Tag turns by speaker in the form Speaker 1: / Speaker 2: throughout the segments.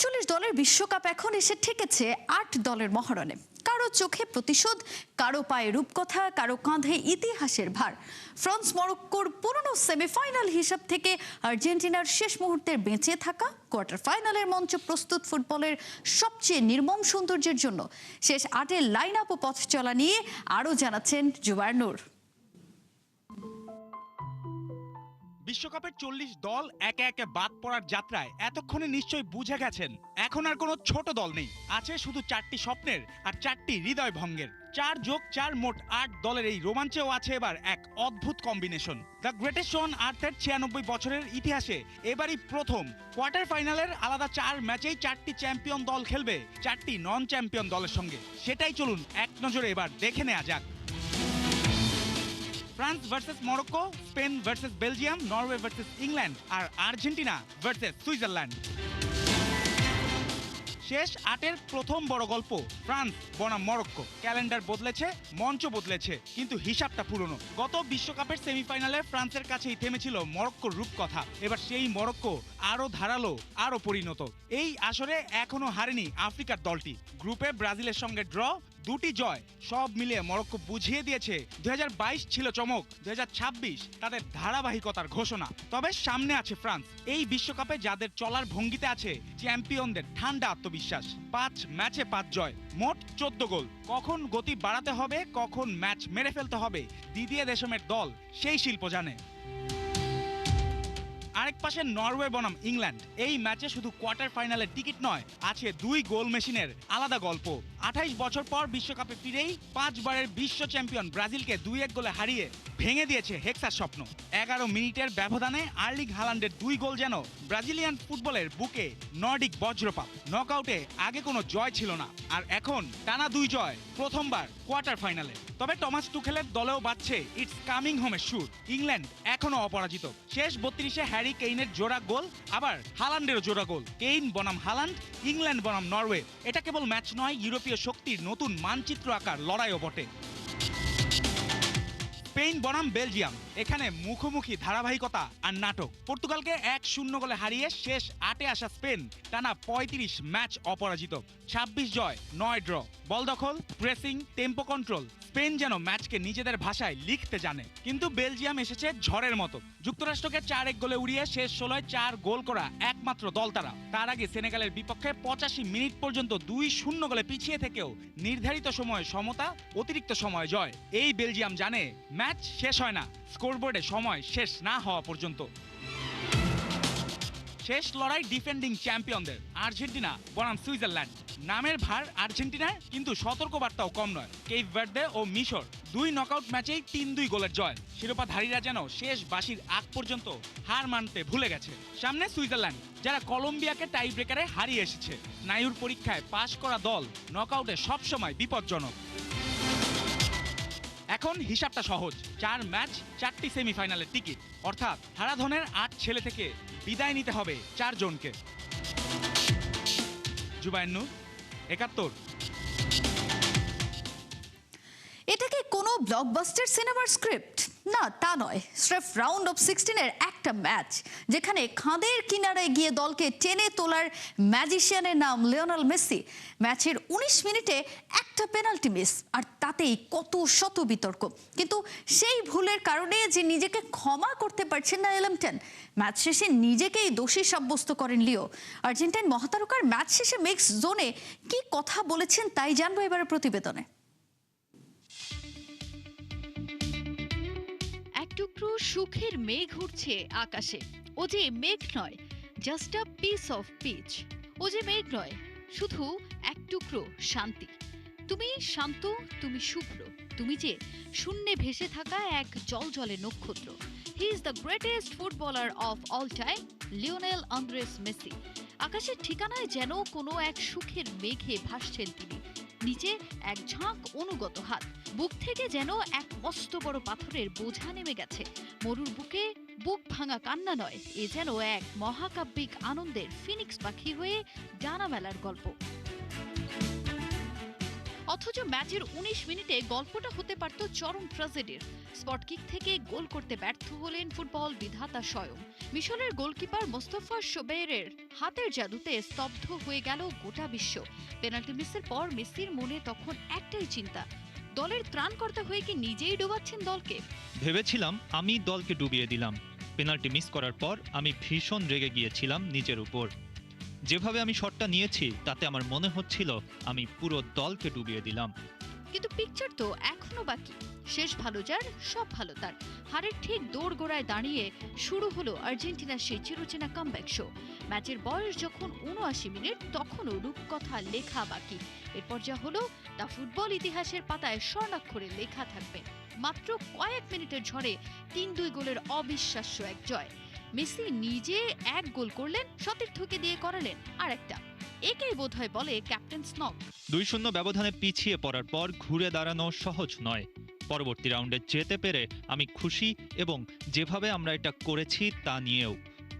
Speaker 1: ৪৮ দলের বিশ্বকাপ এখন এসে ঠেকেছে ৮ দলের মহারণে। কারো চোখে প্রতিশোধ, কারো পায়ে রূপকথা, কারো কাঁধে ইতিহাসের ভার। ফ্রান্স মরক্কোর পুরনো সেমিফাইনাল হিসাব থেকে আর্জেন্টিনার শেষ মুহূর্তের বেঁচে থাকা, কোয়ার্টার ফাইনালের মঞ্চ প্রস্তুত ফুটবলের সবচেয়ে নির্মম সৌন্দর্যের জন্য শেষ ৮-এর লাইন আপ ও পথ চলা নিয়ে আরও জানাচ্ছেন জুবায়ের নূর।
Speaker 2: বিশ্বকাপের ৪০ দল একে একে বাদ পড়ার যাত্রায় এতক্ষণে নিশ্চয়ই বুঝে গেছেন এখন আর কোনো ছোট দল নেই, আছে শুধু ৪টি স্বপ্নের আর ৪টি হৃদয় ভঙ্গের। ৪+৪ মোট ৮ দলের এই রোমাঞ্চেও আছে এবার এক অদ্ভুত কম্বিনেশন। দ্য গ্রেটেস্ট অন আর্থের ৯৬ বছরের ইতিহাসে এবারই প্রথম কোয়ার্টার ফাইনালের আলাদা ৪ ম্যাচেই ৪টি চ্যাম্পিয়ন দল খেলবে ৪টি নন চ্যাম্পিয়ন দলের সঙ্গে। সেটাই চলুন এক নজরে এবার দেখে নেওয়া যাক। France versus Morocco, Spain versus Belgium, Norway versus England আর আর্জেন্টিনা ভার্সেস সুইজারল্যান্ড। শেষ ৮-এর প্রথম বড় গল্প ফ্রান্স বনাম মরক্কো। ক্যালেন্ডার বদলেছে, মঞ্চ বদলেছে, কিন্তু হিসাবটা পুরনো। গত বিশ্বকাপের সেমিফাইনালে ফ্রান্সের কাছেই থেমেছিল মরক্কোর রূপকথা। এবার সেই মরক্কো আরো ধারালো, আরো পরিণত। এই আসরে এখনো হারেনি আফ্রিকার দলটি। গ্রুপে ব্রাজিলের সঙ্গে ড্র, ২টি জয়, সব মিলিয়ে মরক্কো বুঝিয়ে দিয়েছে ২০২২ ছিল চমক, ২০২৬ তাদের ধারাবাহিকতার ঘোষণা। তবে সামনে আছে ফ্রান্স। এই বিশ্বকাপে যাদের চলার ভঙ্গিতে আছে চ্যাম্পিয়নদের ঠান্ডা আত্মবিশ্বাস। ৫ ম্যাচে ৫ জয়, মোট ১৪ গোল। কখন গতি বাড়াতে হবে, কখন ম্যাচ মেরে ফেলতে হবে, দিদিয়ে দেশমের দল সেই শিল্প জানে। আরেক পাশে নরওয়ে বনাম ইংল্যান্ড। এই ম্যাচে শুধু কোয়ার্টার ফাইনালের টিকিট নয়, আছে ২ গোল মেশিনের আলাদা গল্প। ২৮ বছর পর বিশ্বকাপে ফিরেই ৫ বারের বিশ্ব চ্যাম্পিয়ন ব্রাজিলকে ২-১ গোলে হারিয়ে ভেঙে দিয়েছে হেক্সার স্বপ্ন। ১১ মিনিটের ব্যবধানে আর্লিং হালান্ডের ২ গোল যেন ব্রাজিলিয়ান ফুটবলের বুকে নর্ডিক বজ্রপাত। নকআউটে আগে কোনো জয় ছিল না, আর এখন টানা ২ জয়, প্রথমবার কোয়ার্টার ফাইনালে। তবে টমাস টুখেলের দলেও বাজছে ইটস কামিং হোমের সুর। ইংল্যান্ড এখনো অপরাজিত। শেষ ৩২-এ হ্যারি কেইনের জোড়া গোল, আবার হালান্ডেরও জোড়া গোল। কেইন বনাম হালান্ড, ইংল্যান্ড বনাম নরওয়ে। এটা কেবল ম্যাচ নয়, ইউরোপীয় শক্তির নতুন মানচিত্র আকার লড়াইও বটে। স্পেন বনাম বেলজিয়াম, এখানে মুখোমুখি ধারাবাহিকতা আর নাটক। পর্তুগালকে ১-০ গোলে হারিয়ে শেষ ৮-এ আসা স্পেন টানা ৩৫ ম্যাচ অপরাজিত, ২৬ জয়, ৯ ড্র। বল দখল, প্রেসিং, টেম্পো কন্ট্রোল, স্পেন যেন ম্যাচকে নিজেদের ভাষায় লিখতে জানে। কিন্তু বেলজিয়াম এসেছে ঝড়ের মতো। যুক্তরাষ্ট্রকে ৪-১ গোলে উড়িয়ে শেষ ১৬-য় ৪ গোল করা একমাত্র দল তারা। তার আগে সেনেগালের বিপক্ষে ৮৫ মিনিট পর্যন্ত ২-০ গোলে পিছিয়ে থেকেও নির্ধারিত সময়ে সমতা, অতিরিক্ত সময় জয়। এই বেলজিয়াম জানে ম্যাচ শেষ হয় না স্কোরবোর্ডে সময় শেষ না হওয়া পর্যন্ত। শেষ লড়াই ডিফেন্ডিং চ্যাম্পিয়নদের, আর্জেন্টিনা বনাম সুইজারল্যান্ড। নামের ভার আর্জেন্টিনার, কিন্তু সতর্কবার্তাও কম নয়। কেপ ভার্দে ও মিশর ২ নকআউট ম্যাচেই ৩-২ গোলের জয়। শিরোপাধারীরা যেন শেষ বাঁশির আগ পর্যন্ত হার মানতে ভুলে গেছে। সামনে সুইজারল্যান্ড, যারা কলম্বিয়াকে টাই ব্রেকারে হারিয়ে এসেছে। স্নায়ুর পরীক্ষায় পাশ করা দল নকআউটে সবসময় বিপজ্জনক। এখন হিসাবটা সহজ, ৪ ম্যাচ ৪টি সেমিফাইনালের টিকিট, অর্থাৎ হারাধনের ৮ ছেলে থেকে বিদায় নিতে হবে ৪ জনকে। জুবায়ের নূর, ৭১।
Speaker 1: এটা কি কোনো ব্লকবাস্টার সিনেমার স্ক্রিপ্ট? না, তা নয়। স্রেফ রাউন্ড অফ 16-এর একটা ম্যাচ, যেখানে খাদের কিনারায় গিয়ে দলকে টেনে তোলার ম্যাজিশিয়ানের নাম লিওনেল মেসি। ম্যাচের ১৯ মিনিটে একটা পেনাল্টি মিস, আর তাতেই কত শত বিতর্ক। কিন্তু সেই ভুলের কারণে যে নিজেকে ক্ষমা করতে পারছেন না এলএম10, ম্যাচ শেষে নিজেকেই দোষী সাব্যস্ত করেন লিও। আর্জেন্টাইন মহাতারকার ম্যাচ শেষে মিক্স জোনে কি কথা বলেছেন তাই জানবো এবারের প্রতিবেদনে।
Speaker 3: টুকরো সুখের মেঘ উঠছে আকাশে। ও যে মেঘ নয়, just a piece of pitch. ও যে মেঘ নয়, শুধু এক টুকরো শান্তি। তুমি শান্ত, তুমি শুভ্র, তুমি যে শূন্যে ভেসে থাকা এক জলজলে নক্ষত্র। He is the greatest footballer of all time, Lionel Andres Messi. আকাশের ঠিকানায় যেন কোনো এক সুখের মেঘে ভাসছেন তিনি। নিচে এক ঝাঁক অনুগত হাত। বুক থেকে যেন এক মস্ত বড় পাথরের বোঝা নেমে গেছে। মরুর বুকে বুক ভাঙা কান্না নয়, এ যেন এক মহাকাব্যিক আনন্দের ফিনিক্স পাখি হয়ে ডানা মেলার গল্প। অথচ ম্যাচের ১৯ মিনিটে গল্পটা হতে পারত চরম ট্র্যাজেডির। স্পট কিক থেকে গোল করতে ব্যর্থ হলেন ফুটবল বিধাতা স্বয়ং। মিশরের গোলকিপার মোস্তফা শোবেরের হাতের জাদুতে স্তব্ধ হয়ে গেল গোটা বিশ্ব। পেনাল্টি মিসের পর মেসির মনে তখন একটাই চিন্তা, দলের ত্রাণকর্তা হয়ে কি নিজেই ডোবাচ্ছেন দলকে?
Speaker 4: ভেবেছিলাম আমি দলকে ডুবিয়ে দিলাম। পেনাল্টি মিস করার পর আমি ভীষণ রেগে গিয়েছিলাম নিজের উপর। যেভাবে আমি শটটা নিয়েছি তাতে আমার মনে হচ্ছিল আমি পুরো দলকে ডুবিয়ে দিলাম।
Speaker 3: কিন্তু পিকচার তো এখনো বাকি। শেষ ভালো যার সব ভালো তার। হারের ঠিক দোরগোড়ায় দাঁড়িয়ে শুরু হলো আর্জেন্টিনার সেই চিরচেনা কামব্যাক শো। ম্যাচের বয়স যখন ৭৯ মিনিট, তখনও রূপকথা লেখা বাকি। এরপর যা হলো তা ফুটবল ইতিহাসের পাতায় স্বর্ণাক্ষরে লেখা থাকবে। মাত্র কয়েক মিনিটের ঝড়ে ৩-২ গোলের অবিশ্বাস্য এক জয়। মেসি নিজে এক গোল করলেন, সতীর্থকে দিয়ে করালেন আরেকটা। একেই বোধহয় বলে ক্যাপ্টেন স্নব।
Speaker 4: ২-০ ব্যবধানে পিছিয়ে পড়ার পর ঘুরে দাঁড়ানো সহজ নয়। পরবর্তী রাউন্ডে যেতে পেরে আমি খুশি, এবং যেভাবে আমরা এটা করেছি তা নিয়েও।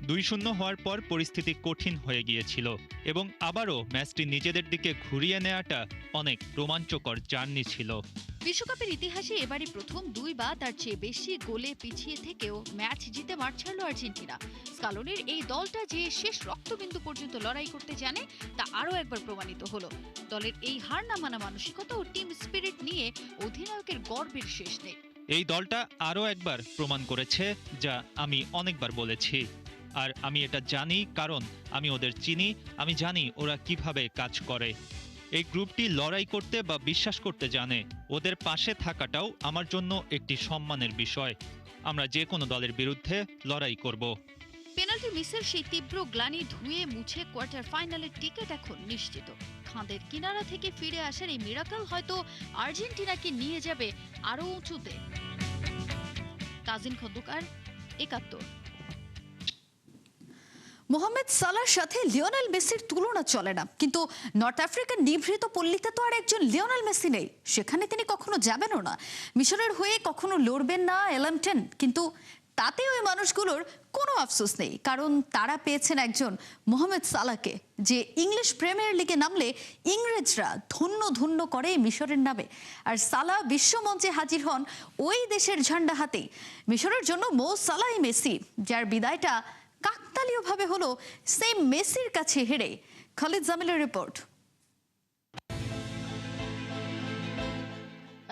Speaker 4: ২-০ হওয়ার পর পরিস্থিতি কঠিন হয়ে গিয়েছিল, এবং আবারও ম্যাচটি নিজেদের দিকে ঘুরিয়ে নেওয়াটা অনেক রোমাঞ্চকর জার্নি ছিল।
Speaker 3: বিশ্বকাপের ইতিহাসে এবারই প্রথম ২ বা তার চেয়ে বেশি গোলে পিছিয়ে থেকেও ম্যাচ জিতে মাঠ ছাড়ল আর্জেন্টিনা। স্কালোনির এই দলটা যে শেষ রক্তবিন্দু পর্যন্ত লড়াই করতে জানে তা আরও একবার প্রমাণিত হলো। দলের এই হার না মানা মানসিকতা ও টিম স্পিরিট নিয়ে অধিনায়কের গর্বের শেষ নেই।
Speaker 4: এই দলটা আরও একবার প্রমাণ করেছে যা আমি অনেকবার বলেছি। আর আমি এটা জানি কারণ আমি ওদের চিনি। আমি জানি ওরা কিভাবে কাজ করে। এই গ্রুপটি লড়াই করতে বা বিশ্বাস করতে জানে। ওদের পাশে থাকাটাও আমার জন্য একটি সম্মানের বিষয়। আমরা যে কোনো দলের বিরুদ্ধে লড়াই করব।
Speaker 3: পেনাল্টি মিসের সেই তীব্র গ্লানি ধুয়ে মুছে কোয়ার্টার ফাইনালের টিকিট এখন নিশ্চিত। খাঁদের কিনারা থেকে ফিরে আসার এই মিরাকল হয়তো আর্জেন্টিনাকে নিয়ে যাবে আরও উঁচুতে। তাজিন খন্দকার, ৭১।
Speaker 1: মোহাম্মদ সালাহর সাথে লিওনেল মেসির তুলনা চলে না, কিন্তু নর্থ আফ্রিকার নিভৃত পল্লীতে তো আর একজন লিওনেল মেসি নেই। সেখানে তিনি কখনো যাবেনও না। মিশরের হয়ে কখনো লড়বেন না এলামটেন। কিন্তু তাতে ওই মানুষগুলোর কোনো আফসোস নেই, কারণ তারা পেয়েছেন একজন মোহাম্মদ সালাহকে, যে ইংলিশ প্রিমিয়ার লিগে নামলে ইংরেজরা ধন্য ধন্য করে মিশরের নামে। আর সালাহ বিশ্বমঞ্চে হাজির হন ওই দেশের ঝান্ডা হাতেই। মিশরের জন্য মো সালাহ মেসি, যার বিদায়টা কাকতালীয়ভাবে হলো সেম মেসির কাছে হেরে। খালিদ জামিলের রিপোর্ট।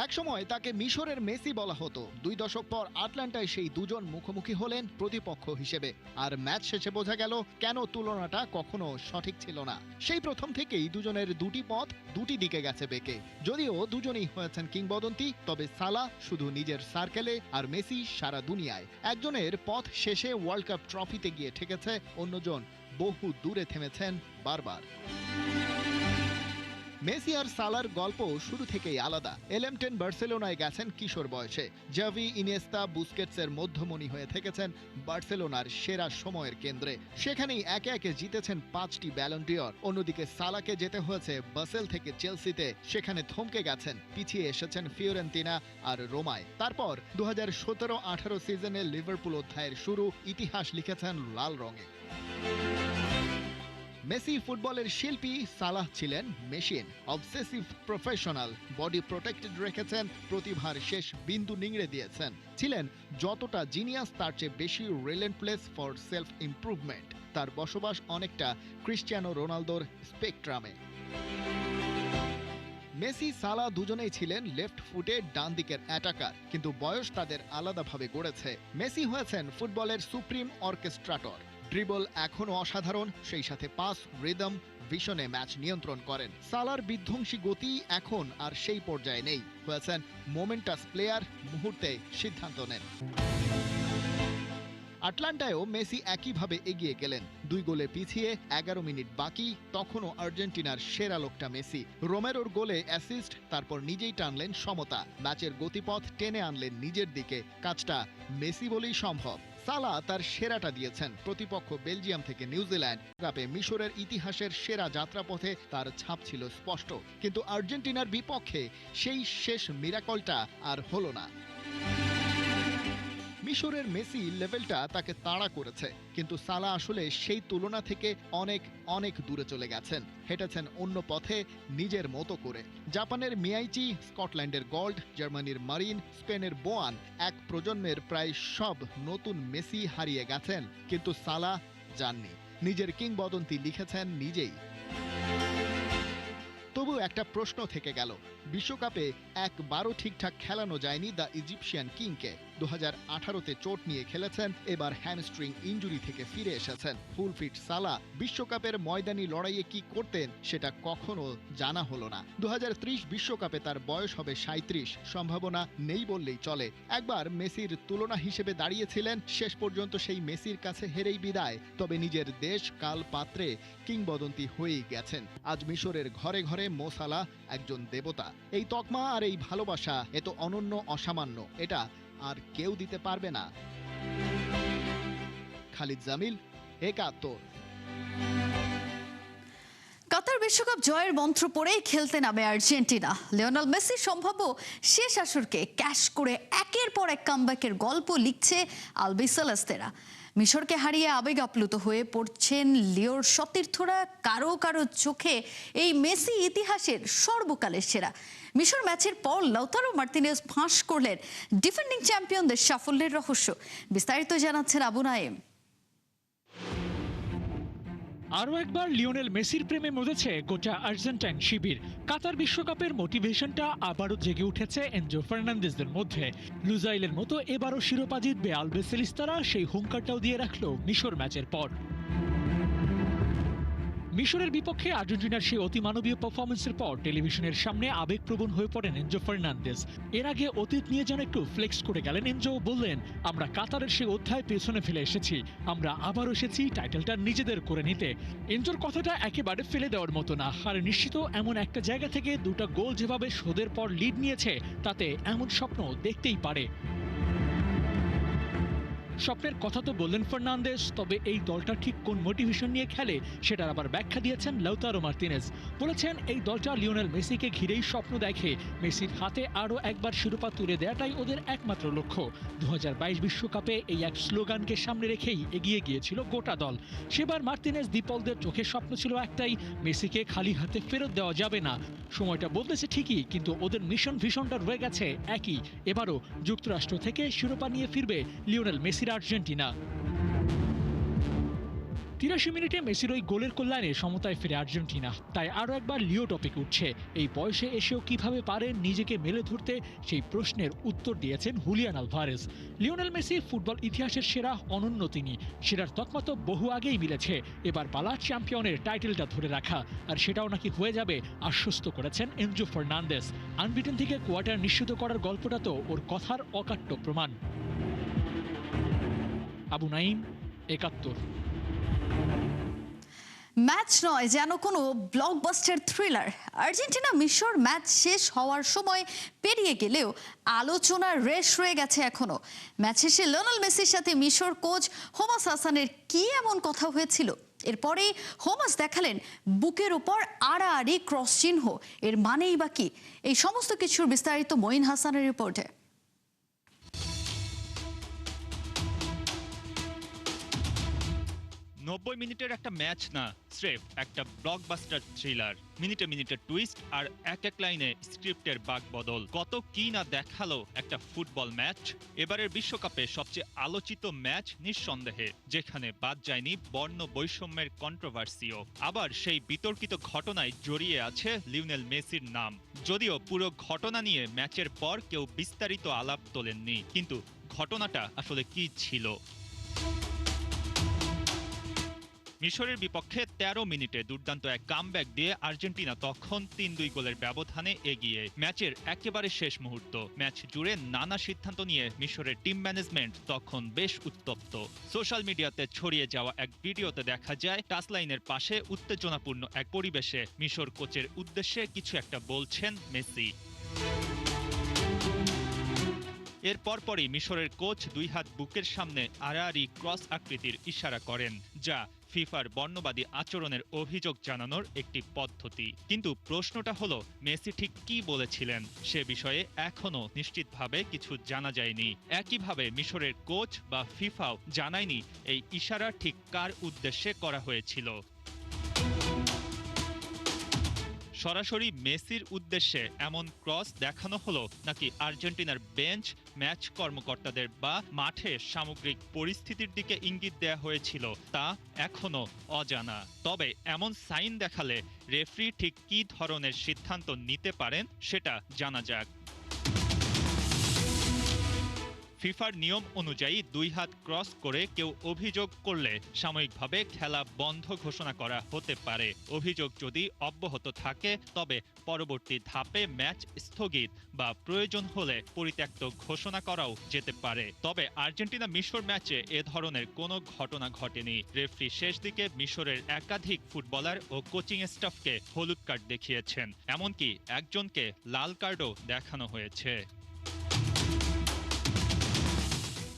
Speaker 5: একসময় তাকে মিশরের মেসি বলা হতো। ২ দশক পর আটলান্টায় সেই দুজন মুখোমুখি হলেন প্রতিপক্ষ হিসেবে। আর ম্যাচ শেষে বোঝা গেল কেন তুলনাটা কখনো সঠিক ছিল না। সেই প্রথম থেকেই দুজনের দুটি পথ দুটি দিকে গেছে বেঁকে। যদিও দুজনেই হয়েছেন কিংবদন্তি, তবে সালাহ শুধু নিজের সার্কেলে আর মেসি সারা দুনিয়ায়। একজনের পথ শেষে ওয়ার্ল্ড কাপ ট্রফিতে গিয়ে ঠেকেছে, অন্যজন বহু দূরে থেমেছেন বারবার। মেসি আর সালার গল্প শুরু থেকেই আলাদা। এলামটেন বার্সেলোনায় গেছেন কিশোর বয়সে। জাভি, ইনিয়েস্তা, বুস্কেটসের মধ্যমণি হয়ে থেকেছেন বার্সেলোনার সেরা সময়ের কেন্দ্রে। সেখানেই একে একে জিতেছেন ৫টি ব্যালন ডিওর। অন্যদিকে সালাকে যেতে হয়েছে বাসেল থেকে চেলসিতে। সেখানে থমকে গেছেন, পিছিয়ে এসেছেন ফিওরেন্তিনা আর রোমায়। তারপর ২০১৭-১৮ সিজনে লিভারপুল অধ্যায়ের শুরু। ইতিহাস লিখেছেন লাল রঙে। মেসি ফুটবলের শিল্পী, সালাহ ছিলেন machine. Obsessive professional, body protected রেখেছেন, প্রতিভার শেষ বিন্দু নিংড়ে দিয়েছেন। ছিলেন যতটা জিনিয়াস তার চেয়ে বেশি রিলেন্টলেস ফর সেলফ ইমপ্রুভমেন্ট। তার বসবাস অনেকটা ক্রিশ্চিয়ানো রোনালদোর স্পেকট্রামে। মেসি, সালাহ দুজনেই ছিলেন লেফট ফুটে ডান দিকের অ্যাটাকার, কিন্তু বয়স তাদের আলাদাভাবে গড়েছে। মেসি হয়েছেন ফুটবলের সুপ্রিম অর্কেস্ট্রাটর। ড্রিবল এখনও অসাধারণ, সেই সাথে পাস, রিদম, ভিশনে ম্যাচ নিয়ন্ত্রণ করেন। সালার বিধ্বংসী গতি এখন আর সেই পর্যায়ে নেই। হয়েছেন মোমেন্টাস প্লেয়ার, মুহূর্তে সিদ্ধান্ত নেন। আটলান্টায়ও মেসি একইভাবে এগিয়ে গেলেন। ২ গোলে পিছিয়ে ১১ মিনিট বাকি, তখনও আর্জেন্টিনার সেরা লোকটা মেসি। রোমেরোর গোলে অ্যাসিস্ট, তারপর নিজেই টানলেন সমতা। ম্যাচের গতিপথ টেনে আনলেন নিজের দিকে। কাজটা মেসি বলেই সম্ভব। সালাহ তার সেরাটা দিয়েছেন। প্রতিপক্ষ বেলজিয়াম থেকে নিউজিল্যান্ড কাপে মিশরের ইতিহাসের সেরা যাত্রাপথে তার ছাপ ছিল স্পষ্ট। কিন্তু আর্জেন্টিনার বিপক্ষে সেই শেষ মিরাকলটা আর হলো না। মিশরের মেসি লেভেলটা তাকে তাড়া করেছে, কিন্তু সালা আসলে সেই তুলনা থেকে অনেক অনেক দূরে চলে গেছেন, হেঁটেছেন অন্য পথে নিজের মতো করে। জাপানের মিয়াইচি, স্কটল্যান্ডের গল্ড, জার্মানির মারিন, স্পেনের বোয়ান, এক প্রজন্মের প্রায় সব নতুন মেসি হারিয়ে গেছেন, কিন্তু সালা যাননি। নিজের কিংবদন্তি লিখেছেন নিজেই। তবু একটা প্রশ্ন থেকে গেল, বিশ্বকাপে একবারও ঠিকঠাক খেলানো যায়নি দ্য ইজিপশিয়ান কিংকে। 2018-তে চোট নিয়ে খেলেছেন, এবার হ্যামস্ট্রিং ইনজুরি থেকে ফিরে এসেছেন। ফুল ফিট সালা বিশ্বকাপের ময়দানি লড়াইয়ে কি করতেন সেটা কখনো জানা হলো না। 2030 বিশ্বকাপে তার বয়স হবে 37, সম্ভাবনা নেই বললেই চলে। একবার মেসির তুলনা হিসেবে দাঁড়িয়েছিলেন, শেষ পর্যন্ত সেই মেসির কাছে হেরেই বিদায়। তবে নিজের দেশ কাল পাত্রে কিংবদন্তি হয়েই গেছেন। আজ মিশরের ঘরে ঘরে মো সালাহ একজন দেবতা। এই তকমা আর এই ভালোবাসা এত অনন্য, অসামান্য, এটা আর কেউ দিতে পারবে না। খালিদ জামিল, একাত্তর।
Speaker 1: কাতার বিশ্বকাপ জয়ের মন্ত্র পড়েই খেলতে নামে আর্জেন্টিনা। লিওনেল মেসি সম্ভাব্য শেষ আসরকে ক্যাশ করে একের পর এক কামব্যাকের গল্প লিখছে আলবিসেলেস্তেরা। মিশরকে হারিয়ে আবেগ আপ্লুত হয়ে পড়ছেন লিওর সতীর্থরা। কারো কারো চোখে এই মেসি ইতিহাসের সর্বকালের সেরা। মিশর ম্যাচের পর লাউতারো মার্তিনেজ ফাঁস করলেন ডিফেন্ডিং চ্যাম্পিয়নদের সাফল্যের রহস্য। বিস্তারিত জানাচ্ছেন আবু নাইম।
Speaker 6: আরও একবার লিওনেল মেসির প্রেমে মজেছে গোটা আর্জেন্টাইন শিবির। কাতার বিশ্বকাপের মোটিভেশনটা আবারও জেগে উঠেছে এনজো ফার্নান্দেজদের মধ্যে। লুজাইলের মতো এবারও শিরোপা জিতবে আলবিসেলেস্তারা, সেই হুঙ্কারটাও দিয়ে রাখলো মিশর ম্যাচের পর। মিশরের বিপক্ষে আর্জেন্টিনার সেই অতিমানবীয় পারফরমেন্সের পর টেলিভিশনের সামনে আবেগপ্রবণ হয়ে পড়েন এনজো ফার্নান্দেজ। এর আগে অতীত নিয়ে যেন একটু ফ্লেক্স করে গেলেন এনজো, বললেন, আমরা কাতারের সেই অধ্যায় পেছনে ফেলে এসেছি, আমরা আবার এসেছি টাইটেলটা নিজেদের করে নিতে। এনজোর কথাটা একেবারে ফেলে দেওয়ার মতো না, আর নিশ্চিত এমন একটা জায়গা থেকে দুটো গোল যেভাবে শোধের পর লিড নিয়েছে, তাতে এমন স্বপ্ন দেখতেই পারে। স্বপ্নের কথা তো বললেন ফার্নান্দেজ, তবে এই দলটা ঠিক কোন মোটিভেশন নিয়ে খেলে সেটার আবার ব্যাখ্যা দিয়েছেন লাউতারো মার্তিনেজ। বলেছেন, এই দলটা লিওনেল মেসিকে ঘিরেই স্বপ্ন দেখে, মেসির হাতে আরও একবার শিরোপা তুলে দেওয়াটাই ওদের একমাত্র লক্ষ্য। 2022 বিশ্বকাপে এই এক স্লোগানকে সামনে রেখেই এগিয়ে গিয়েছিল গোটা দল। সেবার মার্তিনেজ দ্বীপলদের চোখের স্বপ্ন ছিল একটাই, মেসিকে খালি হাতে ফেরত দেওয়া যাবে না। সময়টা বদলেছে ঠিকই, কিন্তু ওদের মিশন ভিশনটা রয়ে গেছে একই। এবারও যুক্তরাষ্ট্র থেকে শিরোপা নিয়ে ফিরবে লিওনেল মেসি আর্জেন্টিনা। 83 মিনিটে মেসির ওই গোলের কল্যাণে সমতায় ফিরে আর্জেন্টিনা। তাই আরও একবার লিও টপিক উঠছে, এই বয়সে এসেও কিভাবে পারেন নিজেকে মেলে ধরতে, সেই প্রশ্নের উত্তর দিয়েছেন Julian Alvarez. Lionel Messi football ইতিহাসের সেরা, অনন্য তিনি। সেরার তকমা তো বহু আগেই মিলেছে, এবার পালা চ্যাম্পিয়নের টাইটেলটা ধরে রাখা, আর সেটাও নাকি হয়ে যাবে আশ্বস্ত করেছেন এনজো ফার্নান্দেজ। আনবিটেন থেকে কোয়ার্টার নিশ্চিত করার গল্পটা তো ওর কথার অকাট্য প্রমাণ। আবু নাইম, একাত্তর।
Speaker 1: ম্যাচ নয়, যেন কোনো ব্লকবাস্টার থ্রিলার। আর্জেন্টিনা মিশর ম্যাচ শেষ হওয়ার সময় পেরিয়ে গেলেও আলোচনার রেশ রয়ে গেছে এখনো। ম্যাচ শেষে লিওনেল মেসির সাথে মিশর কোচ হোমাস হাসানের কি এমন কথা হয়েছিল? এরপরেই হোমাস দেখালেন বুকের ওপর আড়াআড়ি ক্রস চিহ্ন, এর মানেই বা কি? এই সমস্ত কিছুর বিস্তারিত মঈন হাসানের রিপোর্টে।
Speaker 4: 90 মিনিটের একটা ম্যাচ না, স্রেফ একটা ব্লকবাস্টার থ্রিলার। মিনিটে মিনিটে টুইস্ট আর এক এক লাইনে স্ক্রিপ্টের বাক বদল। কত কি না দেখালো একটা ফুটবল ম্যাচ। এবারের বিশ্বকাপে সবচেয়ে আলোচিত ম্যাচ নিঃসন্দেহে, যেখানে বাদ যায়নি বর্ণ বৈষম্যের কন্ট্রোভার্সিও। আবার সেই বিতর্কিত ঘটনায় জড়িয়ে আছে লিওনেল মেসির নাম। যদিও পুরো ঘটনা নিয়ে ম্যাচের পর কেউ বিস্তারিত আলাপ তোলেননি, কিন্তু ঘটনাটা আসলে কি ছিল? মিশরের বিপক্ষে 13 মিনিটে দুর্দান্ত এক কামব্যাক দিয়ে আর্জেন্টিনা তখন 3-2 গোলের ব্যবধানে এগিয়ে। ম্যাচের একেবারে শেষ মুহূর্ত। ম্যাচ জুড়ে নানা সিদ্ধান্ত নিয়ে মিশরের টিম ম্যানেজমেন্ট তখন বেশ উত্তপ্ত। সোশ্যাল মিডিয়াতে ছড়িয়ে যাওয়া এক ভিডিওতে দেখা যায় টাচলাইনের পাশে উত্তেজনাপূর্ণ এক পরিবেশে মিশর কোচের উদ্দেশ্যে কিছু একটা বলছেন মেসি। এর পরপরই মিশরের কোচ দুই হাত বুকের সামনে আড়াআড়ি ক্রস আকৃতির ইশারা করেন, যা ফিফার বর্ণবাদী আচরণের অভিযোগ জানানোর একটি পদ্ধতি। কিন্তু প্রশ্নটা হলো, মেসি ঠিক কি বলেছিলেন সে বিষয়ে এখনো নিশ্চিতভাবে কিছু জানা যায়নি। একইভাবে মিশরের কোচ বা ফিফাও জানায়নি এই ইশারা ঠিক কার উদ্দেশ্যে করা হয়েছিল। সরাসরি মেসির উদ্দেশ্যে এমন ক্রস দেখানো হলো নাকি আর্জেন্টিনার বেঞ্চ, ম্যাচ কর্মকর্তাদের বা মাঠে সামগ্রিক পরিস্থিতির দিকে ইঙ্গিত দেয়া হয়েছিল তা এখনো অজানা। তবে এমন সাইন দেখালে রেফারি ঠিক কী ধরনের সিদ্ধান্ত নিতে পারেন সেটা জানা যাক। ফিফার নিয়ম অনুযায়ী 2 হাত ক্রস করে কেউ অভিযোগ করলে সাময়িকভাবে খেলা বন্ধ ঘোষণা করা হতে পারে। অভিযোগ যদি অব্যাহত থাকে তবে পরবর্তী ধাপে ম্যাচ স্থগিত বা প্রয়োজন হলে পরিত্যক্ত ঘোষণা করাও যেতে পারে। তবে আর্জেন্টিনা মিশর ম্যাচে এ ধরনের কোনো ঘটনা ঘটেনি। রেফারি শেষ দিকে মিশরের একাধিক ফুটবলার ও কোচিং স্টাফকে হলুদ কার্ড দেখিয়েছেন, এমনকি একজনকে লাল কার্ডও দেখানো হয়েছে।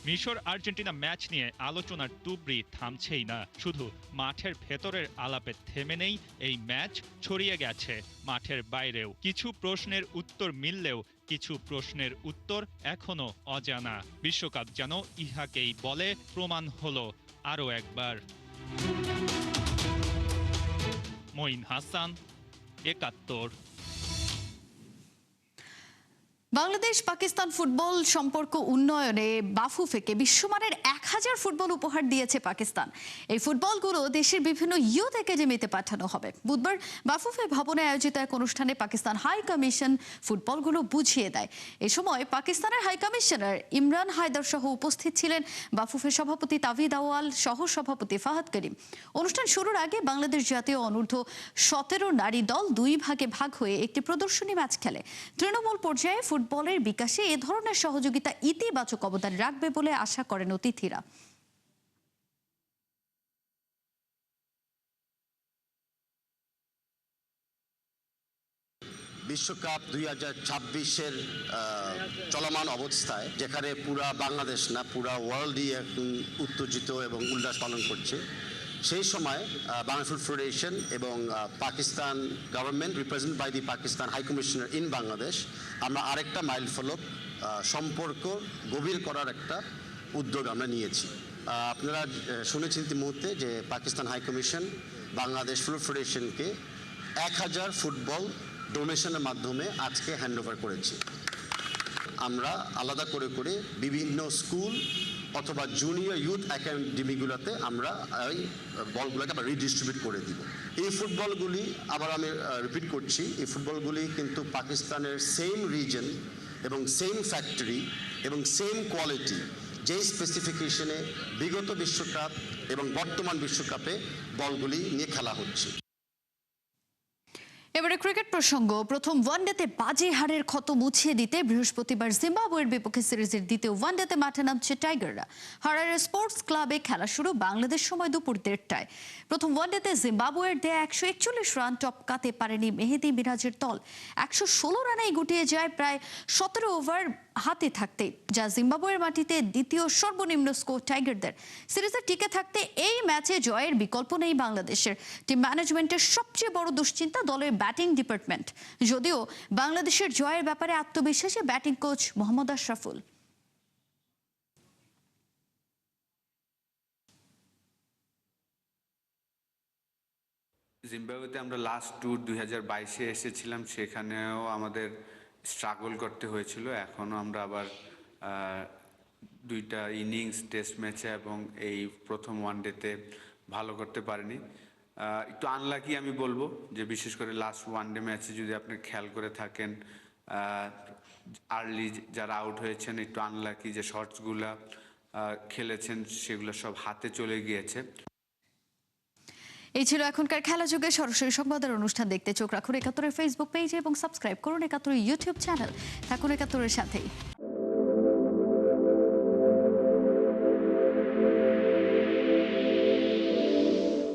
Speaker 4: মিশর আর্জেন্টিনা ম্যাচ নিয়ে আলোচনার তুবড়ি থামছেই না। শুধু মাঠের ভেতরের আলাপে থেমে নেই এই ম্যাচ, ছড়িয়ে গেছে মাঠের বাইরেও। কিছু প্রশ্নের উত্তর মিললেও কিছু প্রশ্নের উত্তর এখনো অজানা। বিশ্বকাপ যেন ইহাকেই বলে প্রমাণ হলো আরও একবার। মঈন হাসান, ৭১।
Speaker 1: বাংলাদেশ পাকিস্তান ফুটবল সম্পর্ক উন্নয়নে বাফুফেকে বিশ্বমানের 1000 ফুটবল উপহার দিয়েছে পাকিস্তান। এই ফুটবলগুলো দেশের বিভিন্ন ইউথ একাডেমিতে পাঠানো হবে। বুধবার বাফুফে ভবনে আয়োজিত এক অনুষ্ঠানে পাকিস্তান হাই কমিশন ফুটবলগুলো বুঝিয়ে দেয়। এ সময় পাকিস্তানের হাই কমিশনার ইমরান হায়দার সহ উপস্থিত ছিলেন বাফুফে সভাপতি তাভিদ আওয়াল, সহ সভাপতি ফাহাদ করিম। অনুষ্ঠান শুরুর আগে বাংলাদেশ জাতীয় অনূর্ধ্ব 17 নারী দল 2 ভাগে ভাগ হয়ে একটি প্রদর্শনী ম্যাচ খেলে। তৃণমূল পর্যায়ে ফুটবলের বিকাশে এ ধরনের সহযোগিতা ইতিবাচক অবদান রাখবে বলে আশা করেন অতিথিরা।
Speaker 7: বিশ্বকাপ 2026-এর চলমান অবস্থায়, যেখানে পুরা বাংলাদেশ না পুরা ওয়ার্ল্ডই উত্তেজিত এবং উল্লাস পালন করছে, সেই সময় বাংলাদেশ ফুটবল ফেডারেশন এবং Pakistan government represent by the Pakistan high commissioner in Bangladesh আমরা আরেকটা মাইলফলক সম্পর্ক গভীর করার একটা উদ্যোগ আমরা নিয়েছি। আপনারা শুনেছেন ইতিমধ্যে যে Pakistan high commission Bangladesh football ফেডারেশনকে 1000 ফুটবল ডোনেশনের মাধ্যমে আজকে হ্যান্ডওভার করেছি। আমরা আলাদা করে করে বিভিন্ন স্কুল অথবা জুনিয়র ইউথ একাডেমিগুলোতে আমরা এই বলগুলোকে আবার রিডিস্ট্রিবিউট করে দিব। এই ফুটবলগুলি আবার আমি রিপিট করছি, এই ফুটবলগুলি কিন্তু পাকিস্তানের সেম রিজন এবং সেম ফ্যাক্টরি এবং সেম কোয়ালিটি, যেই স্পেসিফিকেশনে বিগত বিশ্বকাপ এবং বর্তমান বিশ্বকাপে বলগুলি নিয়ে খেলা হচ্ছে।
Speaker 1: এবারে ক্রিকেট প্রসঙ্গ। প্রথম ওয়ানডেতে বাজে হারের ক্ষত মুছিয়ে দিতে বৃহস্পতিবার জিম্বাবুয়ের বিপক্ষে সিরিজের দ্বিতীয় ওয়ানডেতে মাঠে নামছে টাইগাররা। হারারে স্পোর্টস ক্লাবে খেলা শুরু বাংলাদেশ সময় দুপুর 1:30টায়। প্রথম ওয়ানডেতে জিম্বাবুয়ের দেয়া 141 রান টপকাতে পারেনি মেহেদী মিরাজের দল। 116 রানেই গুটিয়ে যায় প্রায় 17 ওভার হাতে থাকতে, যা জিম্বাবুয়ের মাটিতে দ্বিতীয় সর্বনিম্ন স্কোর টাইগারদের। সিরিজে টিকে থাকতে এই ম্যাচে জয়ের বিকল্প নেই বাংলাদেশের। টিম ম্যানেজমেন্টের সবচেয়ে বড় দুশ্চিন্তা দলের ব্যাটিং ডিপার্টমেন্ট। যদিও বাংলাদেশের জয়ের ব্যাপারে আত্মবিশ্বাসী ব্যাটিং কোচ মোহাম্মদ আশরাফুল।
Speaker 8: জিম্বাবুয়েতে আমরা লাস্ট ট্যুর 2022-এ এসেছিলাম, সেখানেও আমাদের স্ট্রাগল করতে হয়েছিল। এখনও আমরা আবার 2টা ইনিংস টেস্ট ম্যাচে এবং এই প্রথম ওয়ানডেতে ভালো করতে পারিনি। একটু আনলাকি আমি বলবো, যে বিশেষ করে লাস্ট ওয়ানডে ম্যাচে যদি আপনি খেয়াল করে থাকেন, আর্লি যারা আউট হয়েছেন একটু আনলাকি, যে শটসগুলা খেলেছেন সেগুলো সব হাতে চলে গিয়েছে।
Speaker 1: এই ছিল এখনকার খেলা যুগে সরাসরি সংবাদের অনুষ্ঠান দেখতে চোখ রাখুন 71-এর ফেসবুক পেজে এবং সাবস্ক্রাইব করুন 71-এর ইউটিউব চ্যানেল। থাকুন 71-এর সাথেই।